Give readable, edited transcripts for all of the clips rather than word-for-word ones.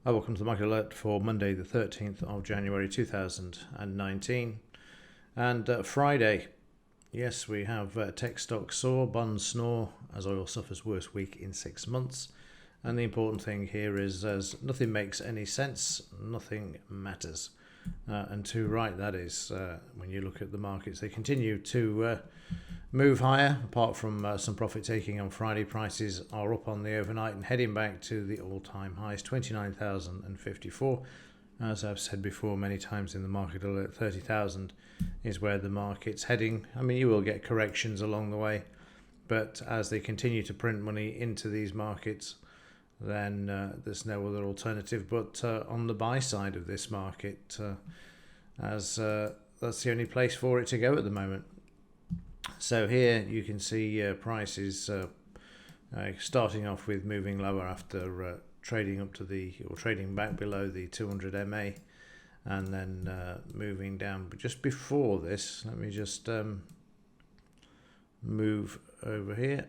Welcome to the Market Alert for Monday the 13th of January 2019 and Friday. Yes, we have tech stocks soar, bonds snore as oil suffers worst week in 6 months. And the important thing here is as nothing makes any sense, nothing matters. And too right that is when you look at the markets. They continue to move higher, apart from some profit taking on Friday. Prices are up on the overnight and heading back to the all-time highs, 29,054. As I've said before many times in the Market Alert, 30,000 is where the market's heading. I mean, you will get corrections along the way, but as they continue to print money into these markets, then there's no other alternative but on the buy side of this market, as that's the only place for it to go at the moment. So here you can see prices starting off with moving lower after trading up to trading back below the 200 MA, and then moving down. But just before this, let me just move over here.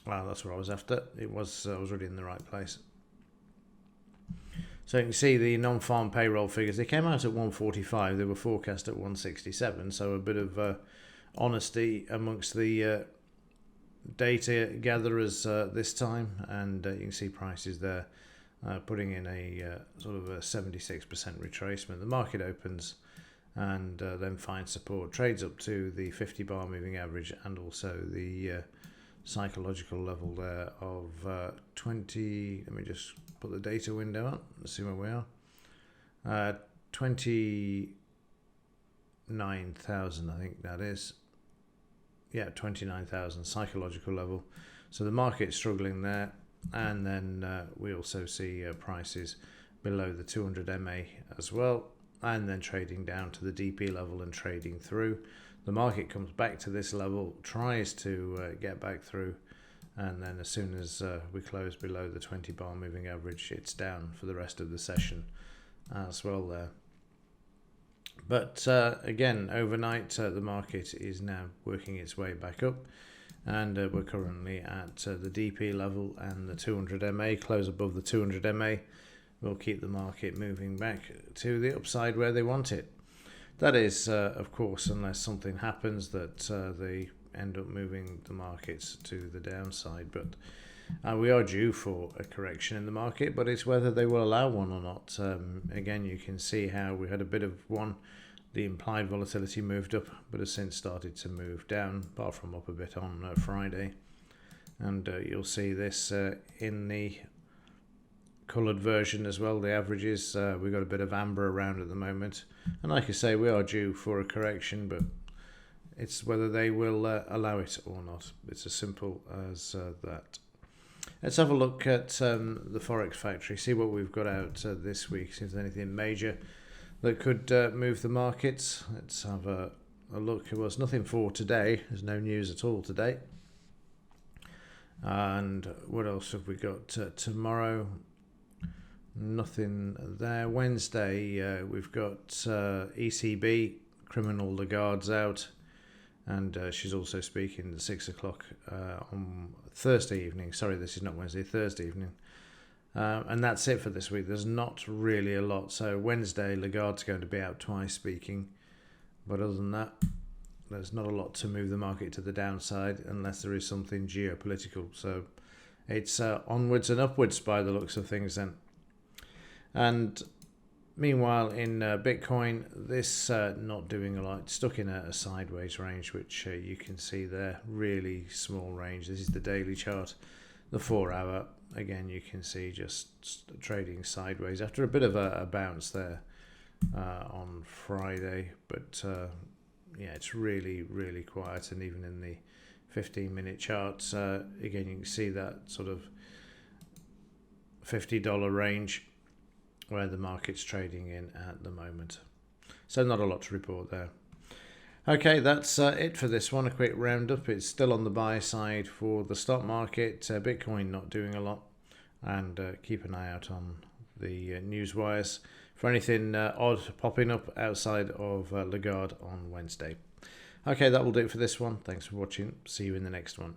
Wow, that's what I was after. I was already in the right place. So you can see the non-farm payroll figures. They came out at 145. They were forecast at 167. So a bit of honesty amongst the data gatherers this time. And you can see prices there putting in a sort of a 76% retracement. The market opens and then finds support. Trades up to the 50-bar moving average and also the psychological level there of 20. Let me just put the data window up. Let's see where we are. 29,000, I think that is. Yeah, 29,000 psychological level. So the market's struggling there, and then we also see prices below the 200 MA as well, and then trading down to the DP level and trading through. The market comes back to this level, tries to get back through, and then as soon as we close below the 20-bar moving average, it's down for the rest of the session as well there. But again, overnight, the market is now working its way back up, and we're currently at the DP level and the 200 MA. Close above the 200 MA will keep the market moving back to the upside where they want it. That is, of course, unless something happens that they end up moving the markets to the downside. But we are due for a correction in the market, but it's whether they will allow one or not. Again, you can see how we had a bit of one. The implied volatility moved up, but has since started to move down, apart from up a bit on Friday. And you'll see this in the coloured version as well. The averages, we've got a bit of amber around at the moment, and like I say, we are due for a correction, but it's whether they will allow it or not. It's as simple as that. Let's have a look at the Forex Factory, see what we've got out this week, see if there's anything major that could move the markets. Let's have a look. There was nothing for today. There's no news at all today. And what else have we got tomorrow? Nothing there. Wednesday, we've got ECB, Criminal Lagarde's out, and she's also speaking at 6 o'clock on Thursday evening. Sorry, this is not Wednesday, Thursday evening. And that's it for this week. There's not really a lot. So Wednesday, Lagarde's going to be out twice speaking, but other than that, there's not a lot to move the market to the downside unless there is something geopolitical. So it's onwards and upwards by the looks of things then. And meanwhile, in Bitcoin, this not doing a lot, stuck in a sideways range, which you can see there, really small range. This is the daily chart, the 4 hour. Again, you can see just trading sideways after a bit of a bounce there on Friday. But yeah, it's really, really quiet. And even in the 15-minute charts, again, you can see that sort of $50 range where the market's trading in at the moment. So not a lot to report there. Okay, that's it for this one. A quick roundup. It's still on the buy side for the stock market. Bitcoin not doing a lot. And keep an eye out on the news wires for anything odd popping up outside of Lagarde on Wednesday. Okay, that will do it for this one. Thanks for watching. See you in the next one.